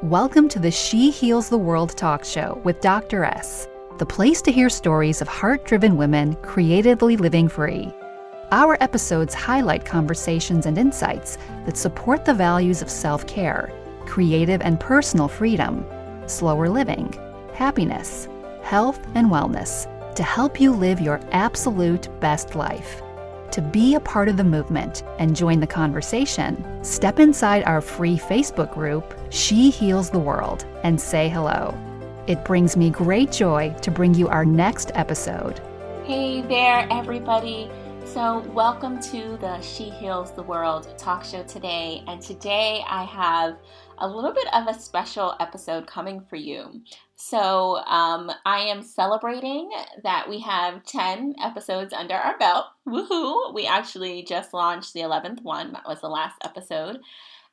Welcome to the She Heals the World talk show with Dr.S, the place to hear stories of heart-driven women creatively living free. Our episodes highlight conversations and insights that support the values of self-care, creative and personal freedom, slower living, happiness, health, and wellness to help you live your absolute best life. To be a part of the movement and join the conversation, step inside our free Facebook group, She Heals the World, and say hello. It brings me great joy to bring you our next episode. Hey there, everybody. So welcome to the She Heals the World talk show today. And today I have a little bit of a special episode coming for you. So I am celebrating that we have 10 episodes under our belt. Woohoo! We actually just launched the 11th one. That was the last episode.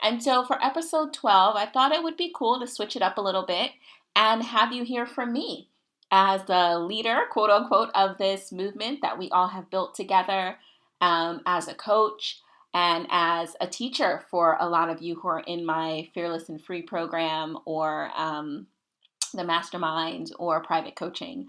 And so for episode 12, I thought it would be cool to switch it up a little bit and have you hear from me as the leader, quote unquote, of this movement that we all have built together, as a coach and as a teacher for a lot of you who are in my Fearless and Free program or the mastermind or private coaching.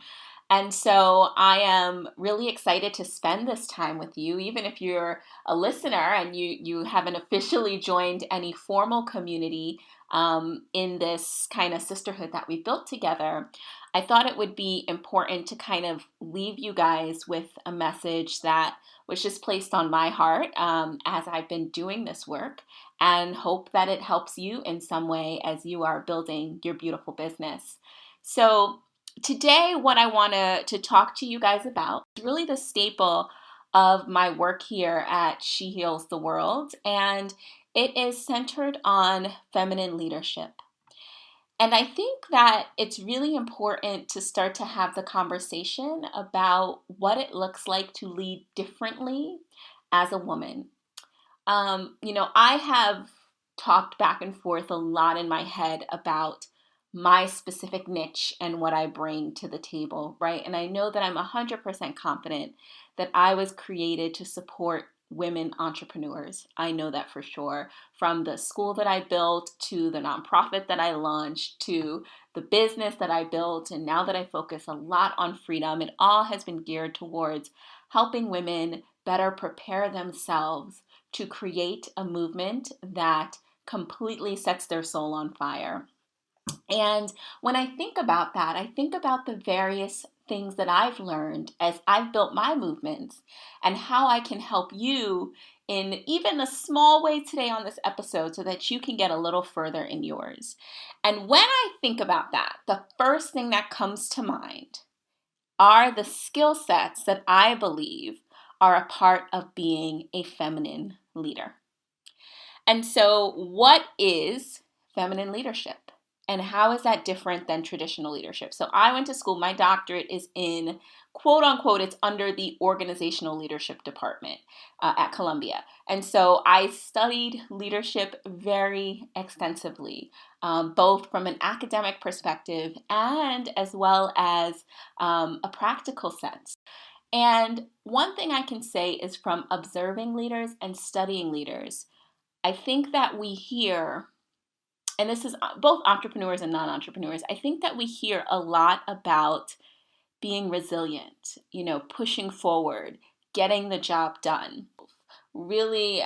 And so I am really excited to spend this time with you, even if you're a listener and you haven't officially joined any formal community in this kind of sisterhood that we built together. I thought it would be important to kind of leave you guys with a message that was just placed on my heart as I've been doing this work, and hope that it helps you in some way as you are building your beautiful business. So today, what I want to talk to you guys about is really the staple of my work here at She Heals the World, and it is centered on feminine leadership. And I think that it's really important to start to have the conversation about what it looks like to lead differently as a woman. I have talked back and forth a lot in my head about my specific niche and what I bring to the table, right? And I know that I'm 100% confident that I was created to support women entrepreneurs. I know that for sure. From the school that I built, to the nonprofit that I launched, to the business that I built, and now that I focus a lot on freedom, it all has been geared towards helping women better prepare themselves to create a movement that completely sets their soul on fire. And when I think about that, I think about the various things that I've learned as I've built my movements and how I can help you in even a small way today on this episode so that you can get a little further in yours. And when I think about that, the first thing that comes to mind are the skill sets that I believe are a part of being a feminine leader. And so, what is feminine leadership? And how is that different than traditional leadership? So I went to school, my doctorate is in, quote unquote, it's under the organizational leadership department at Columbia. And so I studied leadership very extensively, both from an academic perspective and as well as a practical sense. And one thing I can say is from observing leaders and studying leaders, I think that we hear, and this is both entrepreneurs and non-entrepreneurs, I think that we hear a lot about being resilient, pushing forward, getting the job done, really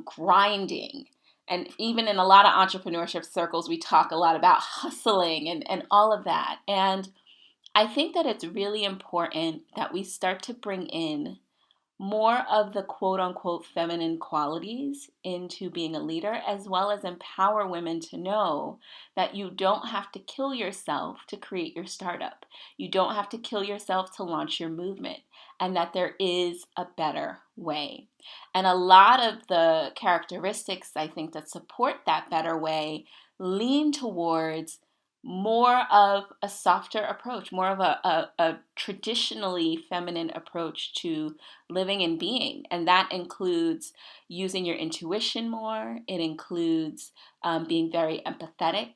grinding. And even in a lot of entrepreneurship circles, we talk a lot about hustling and all of that. And I think that it's really important that we start to bring in more of the quote unquote feminine qualities into being a leader, as well as empower women to know that you don't have to kill yourself to create your startup. You don't have to kill yourself to launch your movement, and that there is a better way. And a lot of the characteristics I think that support that better way lean towards more of a softer approach, more of a traditionally feminine approach to living and being. And that includes using your intuition more. It includes being very empathetic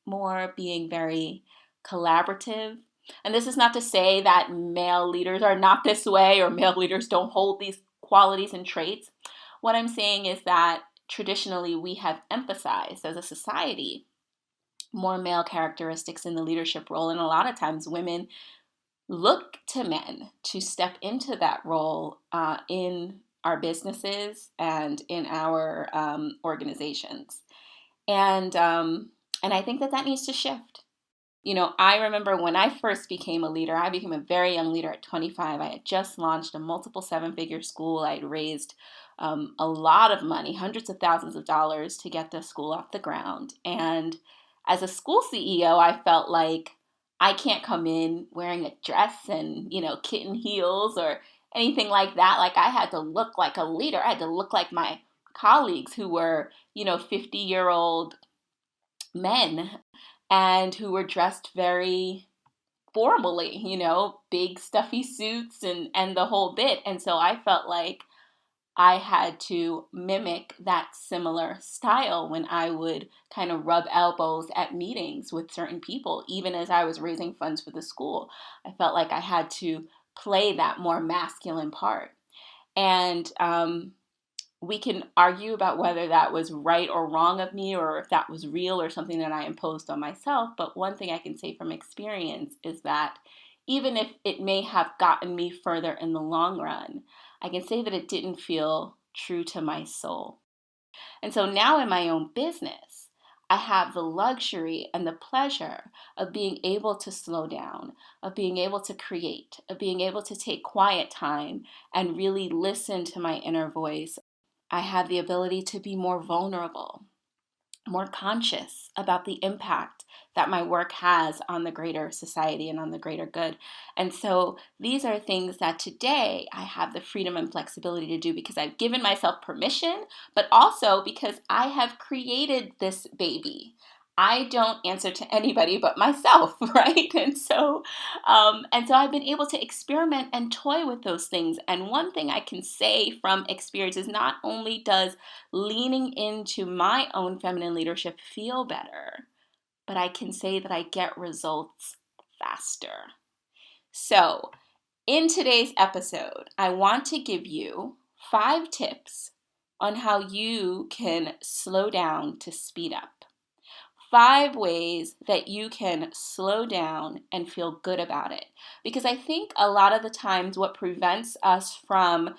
more, being very collaborative. And this is not to say that male leaders are not this way or male leaders don't hold these qualities and traits. what I'm saying is that traditionally we have emphasized as a society more male characteristics in the leadership role. And a lot of times women look to men to step into that role in our businesses and in our organizations. And I think that needs to shift. I remember when I first became a leader, I became a very young leader at 25. I had just launched a multiple seven-figure school. I had raised a lot of money, hundreds of thousands of dollars to get the school off the ground. And as a school CEO, I felt like I can't come in wearing a dress and, kitten heels or anything like that. Like I had to look like a leader. I had to look like my colleagues who were, 50-year-old men and who were dressed very formally, big stuffy suits and the whole bit. And so I felt like I had to mimic that similar style when I would kind of rub elbows at meetings with certain people, even as I was raising funds for the school. I felt like I had to play that more masculine part. And we can argue about whether that was right or wrong of me or if that was real or something that I imposed on myself. But one thing I can say from experience is that even if it may have gotten me further in the long run, I can say that it didn't feel true to my soul. And so now in my own business, I have the luxury and the pleasure of being able to slow down, of being able to create, of being able to take quiet time and really listen to my inner voice. I have the ability to be more vulnerable, more conscious about the impact that my work has on the greater society and on the greater good. And so these are things that today I have the freedom and flexibility to do because I've given myself permission, but also because I have created this baby. I don't answer to anybody but myself, right? And so I've been able to experiment and toy with those things. And one thing I can say from experience is not only does leaning into my own feminine leadership feel better, but I can say that I get results faster. So, in today's episode, I want to give you 5 tips on how you can slow down to speed up. 5 ways that you can slow down and feel good about it. Because I think a lot of the times what prevents us from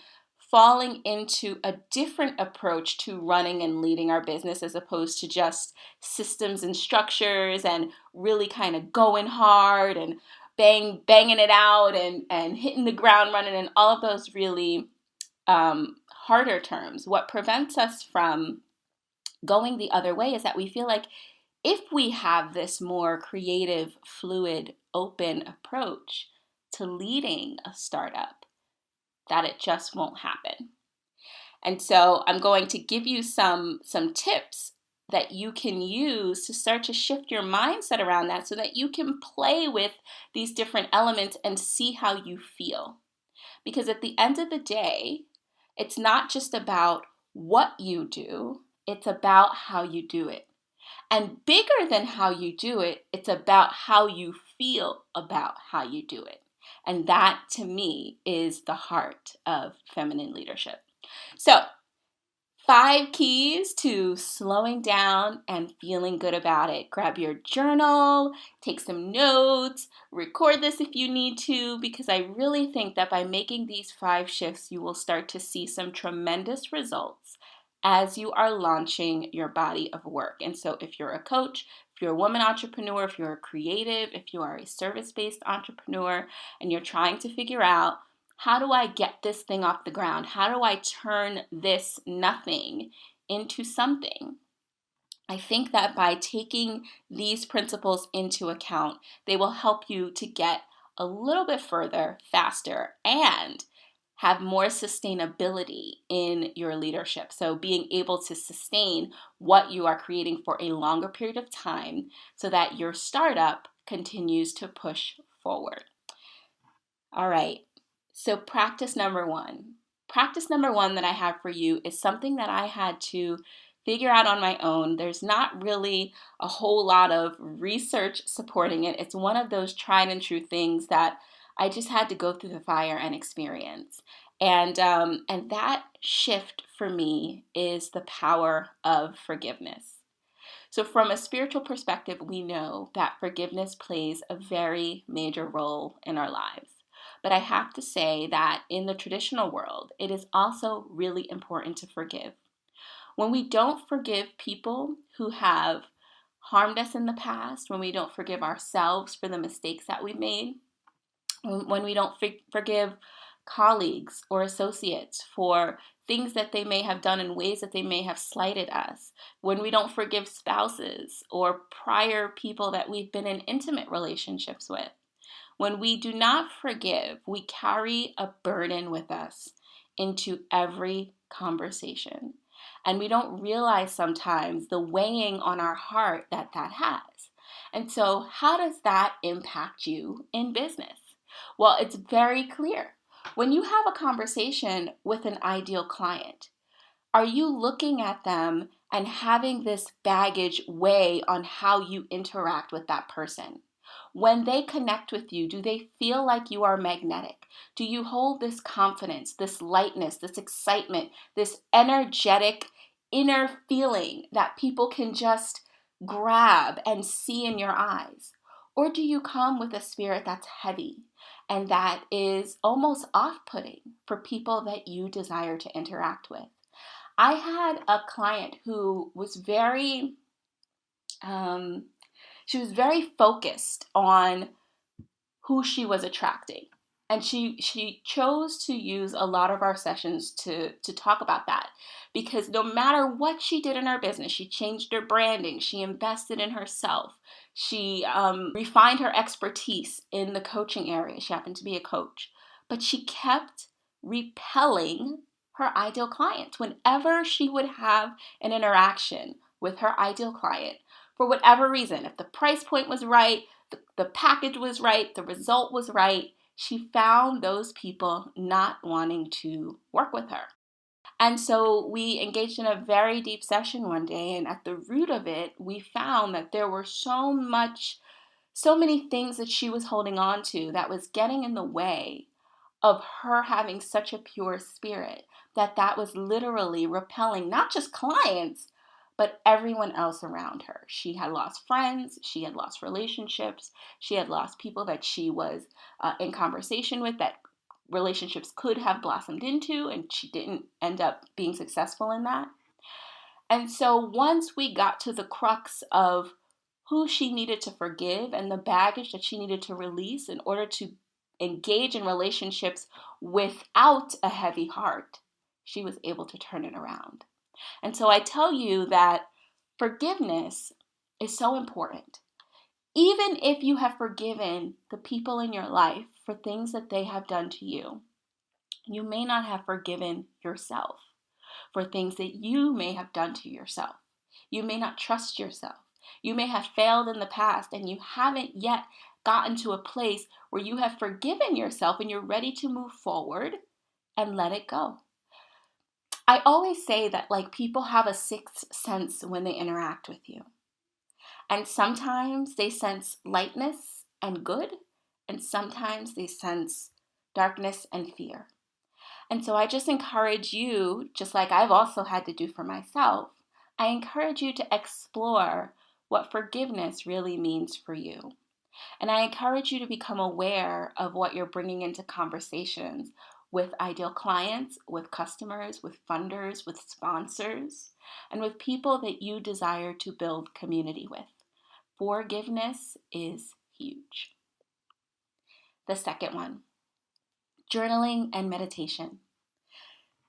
falling into a different approach to running and leading our business as opposed to just systems and structures and really kind of going hard and banging it out and hitting the ground running and all of those really harder terms. What prevents us from going the other way is that we feel like if we have this more creative, fluid, open approach to leading a startup, that it just won't happen. And so I'm going to give you some tips that you can use to start to shift your mindset around that so that you can play with these different elements and see how you feel. Because at the end of the day, it's not just about what you do, it's about how you do it. And bigger than how you do it, it's about how you feel about how you do it. And that, to me, is the heart of feminine leadership. So, 5 keys to slowing down and feeling good about it. Grab your journal, take some notes, record this if you need to, because I really think that by making these 5 shifts, you will start to see some tremendous results as you are launching your body of work. And so if you're a coach, if you're a woman entrepreneur, if you're a creative, if you are a service-based entrepreneur, and you're trying to figure out, how do I get this thing off the ground? How do I turn this nothing into something? I think that by taking these principles into account, they will help you to get a little bit further, faster, and have more sustainability in your leadership. So being able to sustain what you are creating for a longer period of time so that your startup continues to push forward. All right. So practice number 1. Practice number 1 that I have for you is something that I had to figure out on my own. There's not really a whole lot of research supporting it. It's one of those tried and true things that I just had to go through the fire and experience. And that shift for me is the power of forgiveness. So, from a spiritual perspective, we know that forgiveness plays a very major role in our lives. But I have to say that in the traditional world, it is also really important to forgive. When we don't forgive people who have harmed us in the past, when we don't forgive ourselves for the mistakes that we've made, when we don't forgive colleagues or associates for things that they may have done in ways that they may have slighted us, when we don't forgive spouses or prior people that we've been in intimate relationships with, when we do not forgive, we carry a burden with us into every conversation. And we don't realize sometimes the weighing on our heart that that has. And so, how does that impact you in business? Well, it's very clear. When you have a conversation with an ideal client, are you looking at them and having this baggage weigh on how you interact with that person? When they connect with you, do they feel like you are magnetic? Do you hold this confidence, this lightness, this excitement, this energetic inner feeling that people can just grab and see in your eyes? Or do you come with a spirit that's heavy and that is almost off-putting for people that you desire to interact with? I had a client who was um, she was very focused on who she was attracting. And she chose to use a lot of our sessions to talk about that, because no matter what she did in her business, she changed her branding, she invested in herself, she refined her expertise in the coaching area. She happened to be a coach, but she kept repelling her ideal clients. Whenever she would have an interaction with her ideal client, for whatever reason, if the price point was right, the package was right, the result was right, she found those people not wanting to work with her. And so we engaged in a very deep session one day, and at the root of it, we found that there were so many things that she was holding on to that was getting in the way of her having such a pure spirit, that was literally repelling not just clients, but everyone else around her. She had lost friends, she had lost relationships, she had lost people that she was in conversation with, that relationships could have blossomed into, and she didn't end up being successful in that. And so once we got to the crux of who she needed to forgive and the baggage that she needed to release in order to engage in relationships without a heavy heart, she was able to turn it around. And so I tell you that forgiveness is so important. Even if you have forgiven the people in your life for things that they have done to you, you may not have forgiven yourself for things that you may have done to yourself. You may not trust yourself. You may have failed in the past and you haven't yet gotten to a place where you have forgiven yourself and you're ready to move forward and let it go. I always say that people have a sixth sense when they interact with you. And sometimes they sense lightness and good, and sometimes they sense darkness and fear. And so I just encourage you, just like I've also had to do for myself, I encourage you to explore what forgiveness really means for you. And I encourage you to become aware of what you're bringing into conversations with ideal clients, with customers, with funders, with sponsors, and with people that you desire to build community with. Forgiveness is huge. The second one, journaling and meditation.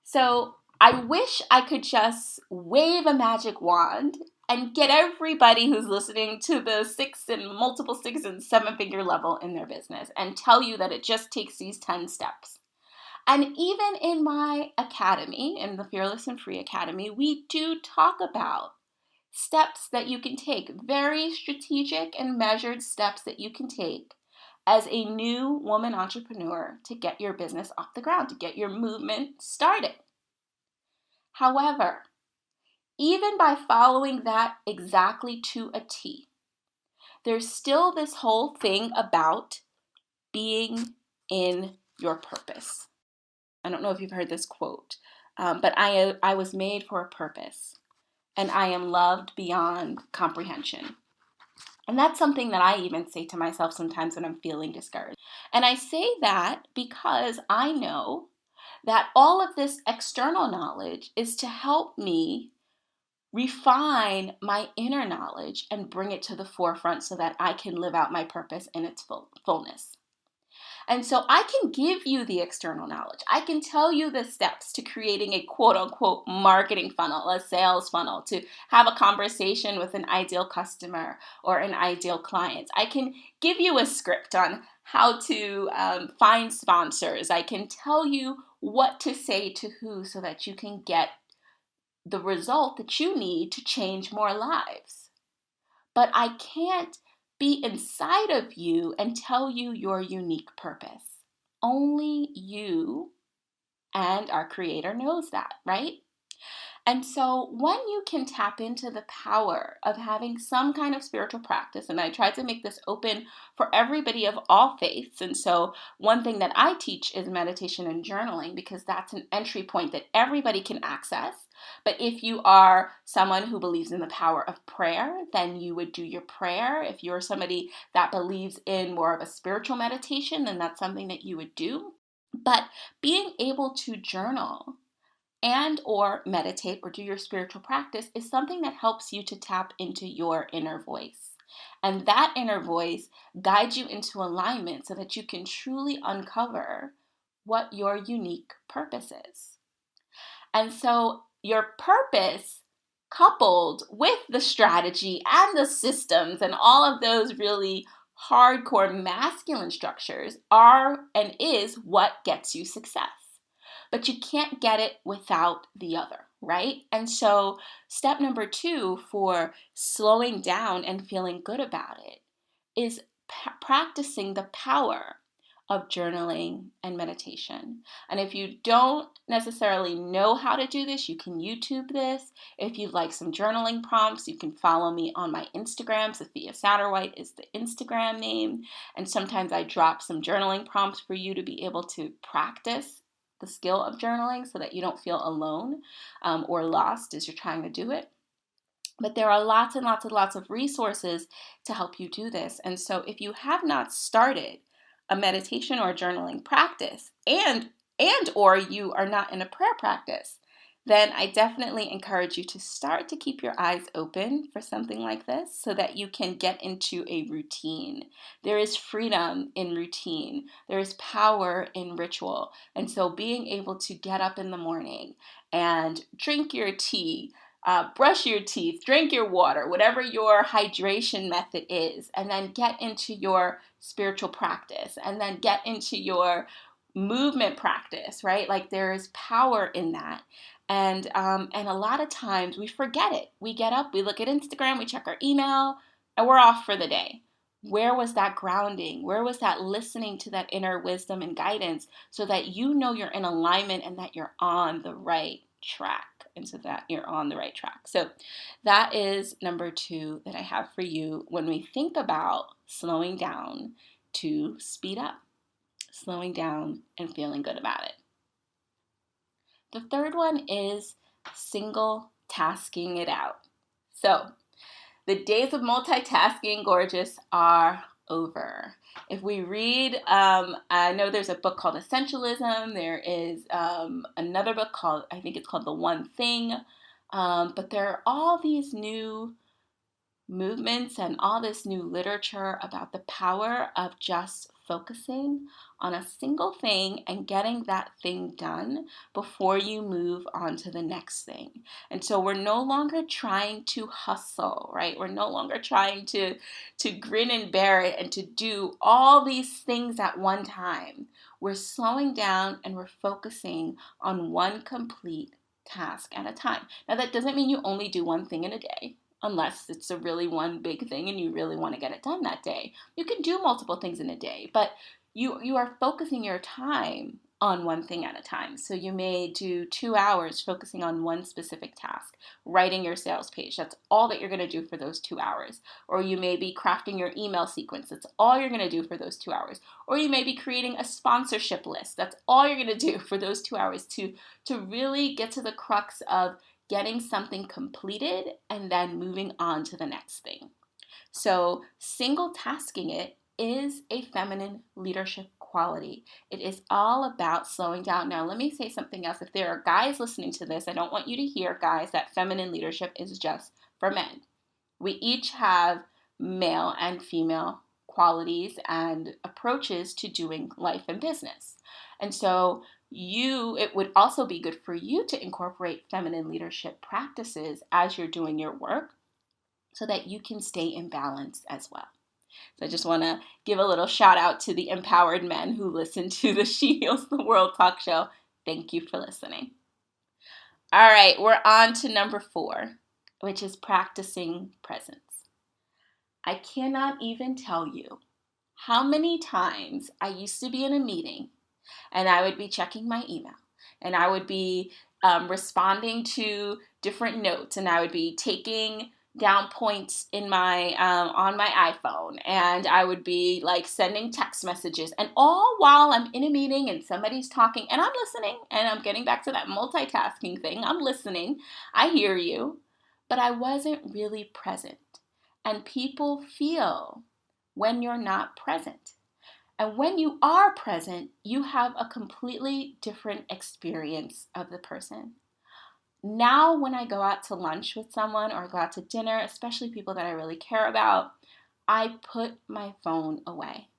So I wish I could just wave a magic wand and get everybody who's listening to the multiple six and seven figure level in their business and tell you that it just takes these 10 steps. And even in my academy, in the Fearless and Free Academy, we do talk about steps that you can take, very strategic and measured steps that you can take as a new woman entrepreneur to get your business off the ground, to get your movement started. However, even by following that exactly to a T, there's still this whole thing about being in your purpose. I don't know if you've heard this quote, but I was made for a purpose, and I am loved beyond comprehension. And that's something that I even say to myself sometimes when I'm feeling discouraged. And I say that because I know that all of this external knowledge is to help me refine my inner knowledge and bring it to the forefront so that I can live out my purpose in its fullness. And so I can give you the external knowledge. I can tell you the steps to creating a quote unquote marketing funnel, a sales funnel, to have a conversation with an ideal customer or an ideal client. I can give you a script on how to find sponsors. I can tell you what to say to who so that you can get the result that you need to change more lives. But I can't be inside of you and tell you your unique purpose. Only you and our Creator knows that, right? And so when you can tap into the power of having some kind of spiritual practice, and I try to make this open for everybody of all faiths. And so one thing that I teach is meditation and journaling, because that's an entry point that everybody can access. But if you are someone who believes in the power of prayer, then you would do your prayer. If you're somebody that believes in more of a spiritual meditation, then that's something that you would do. But being able to journal and or meditate or do your spiritual practice is something that helps you to tap into your inner voice. And that inner voice guides you into alignment so that you can truly uncover what your unique purpose is. And so your purpose, coupled with the strategy and the systems and all of those really hardcore masculine structures, are and is what gets you success. But you can't get it without the other, right? And so step number 2 for slowing down and feeling good about it is practicing the power of journaling and meditation. And if you don't necessarily know how to do this, you can YouTube this. If you'd like some journaling prompts, you can follow me on my Instagram. Sophia Satterwhite is the Instagram name. And sometimes I drop some journaling prompts for you to be able to practice the skill of journaling so that you don't feel alone or lost as you're trying to do it. But there are lots and lots and lots of resources to help you do this. And so if you have not started a meditation or journaling practice and or you are not in a prayer practice, then I definitely encourage you to start to keep your eyes open for something like this so that you can get into a routine. There is freedom in routine. There is power in ritual. And so being able to get up in the morning and drink your tea, brush your teeth, drink your water, whatever your hydration method is, and then get into your spiritual practice, and then get into your movement practice, right? Like there is power in that. And a lot of times we forget it. We get up, we look at Instagram, we check our email, and we're off for the day. Where was that grounding? Where was that listening to that inner wisdom and guidance so that you know you're in alignment and that you're on the right track? And so that you're on the right track. So that is number 2 that I have for you when we think about slowing down to speed up, slowing down and feeling good about it. The third one is single tasking it out. So the days of multitasking, gorgeous, are over. If we read, I know there's a book called Essentialism. There is another book called, I think it's called The One Thing. But there are all these new movements and all this new literature about the power of just focusing on a single thing and getting that thing done before you move on to the next thing. And so we're no longer trying to hustle, right? We're no longer trying to grin and bear it and to do all these things at one time. We're slowing down and we're focusing on one complete task at a time. Now that doesn't mean you only do one thing in a day, unless it's a really one big thing and you really want to get it done that day. You can do multiple things in a day, but you are focusing your time on one thing at a time. So you may do 2 hours focusing on one specific task, writing your sales page. That's all that you're going to do for those 2 hours. Or you may be crafting your email sequence. That's all you're going to do for those 2 hours. Or you may be creating a sponsorship list. That's all you're going to do for those 2 hours to really get to the crux of getting something completed and then moving on to the next thing. So single tasking it is a feminine leadership quality. It is all about slowing down. Now, let me say something else. If there are guys listening to this, I don't want you to hear, guys, that feminine leadership is just for men. We each have male and female qualities and approaches to doing life and business. And so it would also be good for you to incorporate feminine leadership practices as you're doing your work so that you can stay in balance as well. So I just want to give a little shout out to the empowered men who listen to the She Heals the World talk show. Thank you for listening. All right, we're on to number 4, which is practicing presence. I cannot even tell you how many times I used to be in a meeting and I would be checking my email and I would be responding to different notes and I would be taking down points in my on my iPhone, and I would be like sending text messages, and all while I'm in a meeting and somebody's talking and I'm listening, and I'm getting back to that multitasking thing. I'm listening, I hear you, but I wasn't really present. And people feel when you're not present. And when you are present, you have a completely different experience of the person. Now, when I go out to lunch with someone or go out to dinner, especially people that I really care about, I put my phone away.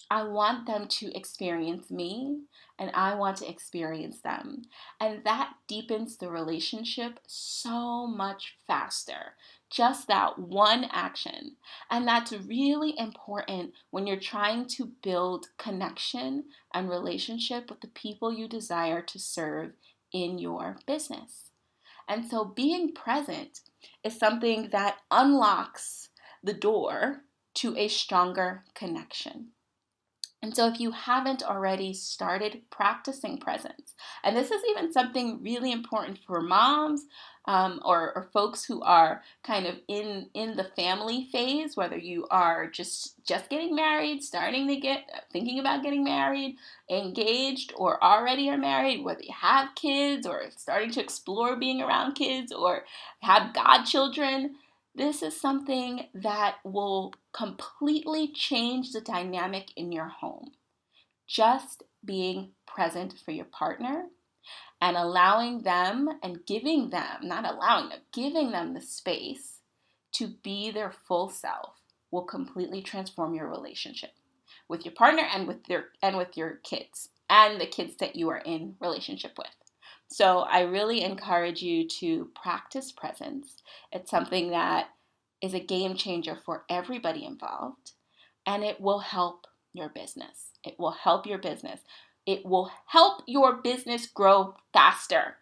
I want them to experience me and I want to experience them. And that deepens the relationship so much faster. Just that one action. And that's really important when you're trying to build connection and relationship with the people you desire to serve in your business. And so being present is something that unlocks the door to a stronger connection. And so if you haven't already started practicing presence, and this is even something really important for moms or folks who are kind of in the family phase, whether you are just getting married, thinking about getting married, engaged, or already are married, whether you have kids or starting to explore being around kids or have godchildren. This is something that will completely change the dynamic in your home. Just being present for your partner and allowing them and giving them, not allowing them, giving them the space to be their full self will completely transform your relationship with your partner and with your kids and the kids that you are in relationship with. So I really encourage you to practice presence. It's something that is a game changer for everybody involved, and it will help your business. It will help your business. It will help your business grow faster.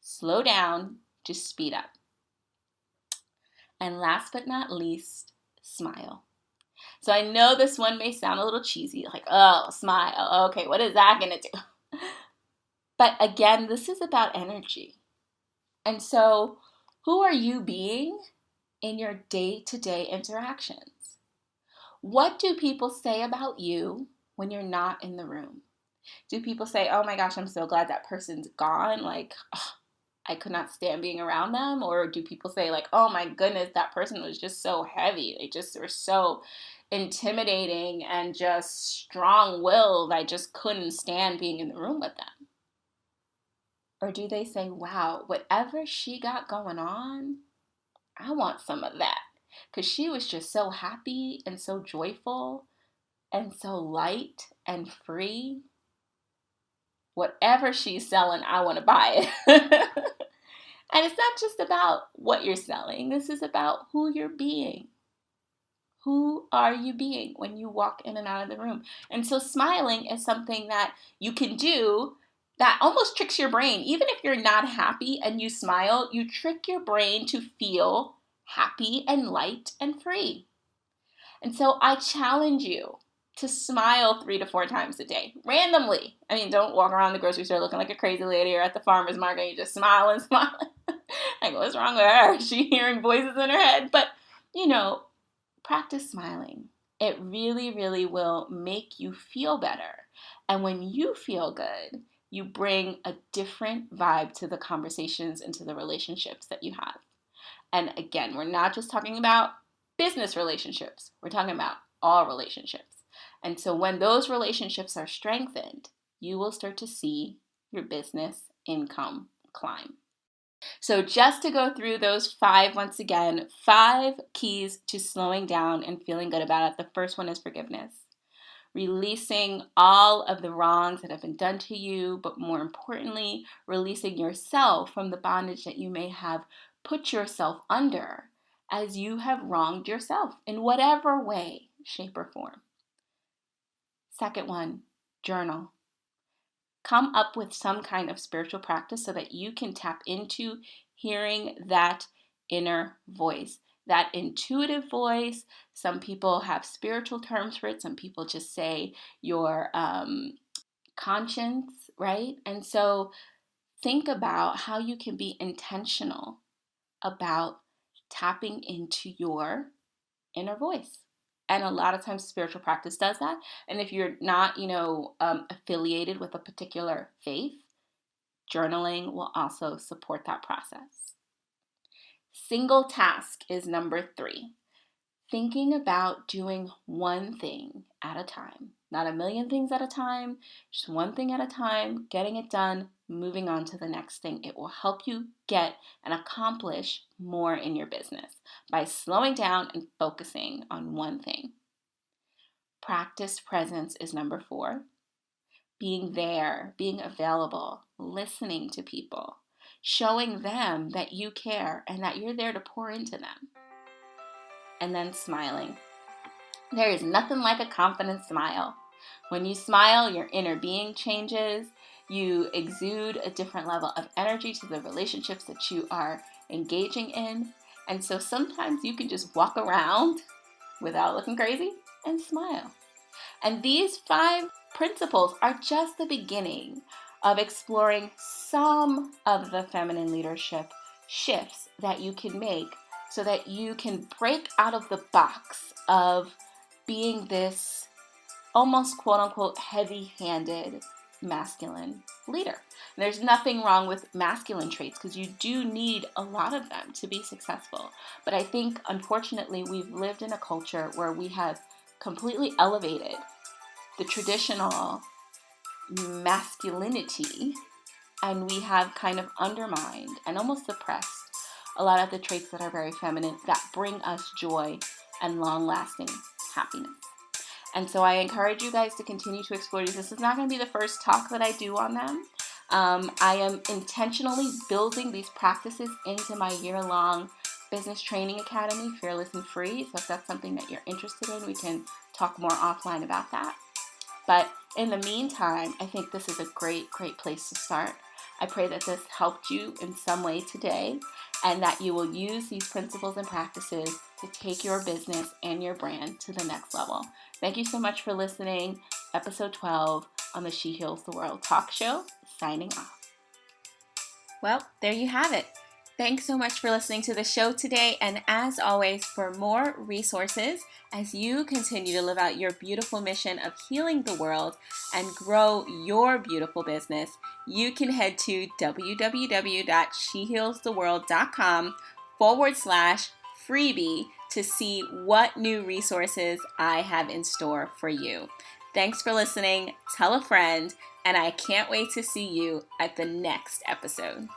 Slow down to speed up. And last but not least, smile. So I know this one may sound a little cheesy, like, oh, smile. Okay, what is that going to do? But again, this is about energy. And so who are you being in your day-to-day interactions? What do people say about you when you're not in the room? Do people say, oh my gosh, I'm so glad that person's gone, like, oh, I could not stand being around them? Or do people say like, oh my goodness, that person was just so heavy, they just were so intimidating and just strong-willed, I just couldn't stand being in the room with them? Or do they say, wow, whatever she got going on, I want some of that? Because she was just so happy and so joyful and so light and free. Whatever she's selling, I want to buy it. And it's not just about what you're selling. This is about who you're being. Who are you being when you walk in and out of the room? And so smiling is something that you can do that almost tricks your brain. Even if you're not happy and you smile, you trick your brain to feel happy and light and free. And so I challenge you to smile 3 to 4 times a day, randomly. I mean, don't walk around the grocery store looking like a crazy lady or at the farmer's market and you just smile and smile. Like, what's wrong with her? Is she hearing voices in her head? But, practice smiling. It really, really will make you feel better. And when you feel good, you bring a different vibe to the conversations and to the relationships that you have. And again, we're not just talking about business relationships. We're talking about all relationships. And so when those relationships are strengthened, you will start to see your business income climb. So just to go through those 5 once again, 5 keys to slowing down and feeling good about it. The first one is forgiveness. Releasing all of the wrongs that have been done to you, but more importantly, releasing yourself from the bondage that you may have put yourself under as you have wronged yourself in whatever way, shape, or form. Second one, journal. Come up with some kind of spiritual practice so that you can tap into hearing that inner voice, that intuitive voice. Some people have spiritual terms for it. Some people just say your conscience, right? And so think about how you can be intentional about tapping into your inner voice. And a lot of times spiritual practice does that. And if you're not, affiliated with a particular faith, journaling will also support that process. Single task is number 3. Thinking about doing one thing at a time. Not a million things at a time, just one thing at a time, getting it done, moving on to the next thing. It will help you get and accomplish more in your business by slowing down and focusing on one thing. Practice presence is number 4. Being there, being available, listening to people, showing them that you care and that you're there to pour into them. And then smiling. There is nothing like a confident smile. When you smile, your inner being changes. You exude a different level of energy to the relationships that you are engaging in. And so sometimes you can just walk around without looking crazy and smile. And these 5 principles are just the beginning of exploring some of the feminine leadership shifts that you can make so that you can break out of the box of being this almost quote-unquote heavy-handed masculine leader. And there's nothing wrong with masculine traits because you do need a lot of them to be successful. But I think, unfortunately, we've lived in a culture where we have completely elevated the traditional masculinity and we have kind of undermined and almost suppressed a lot of the traits that are very feminine that bring us joy and long-lasting happiness. And so I encourage you guys to continue to explore these. This is not going to be the first talk that I do on them. I am intentionally building these practices into my year-long business training academy, Fearless and Free. So if that's something that you're interested in, we can talk more offline about that. But in the meantime, I think this is a great, great place to start. I pray that this helped you in some way today and that you will use these principles and practices to take your business and your brand to the next level. Thank you so much for listening. Episode 12 on the She Heals the World talk show, signing off. Well, there you have it. Thanks so much for listening to the show today. And as always, for more resources as you continue to live out your beautiful mission of healing the world and grow your beautiful business, you can head to www.shehealstheworld.com/freebie to see what new resources I have in store for you. Thanks for listening. Tell a friend, and I can't wait to see you at the next episode.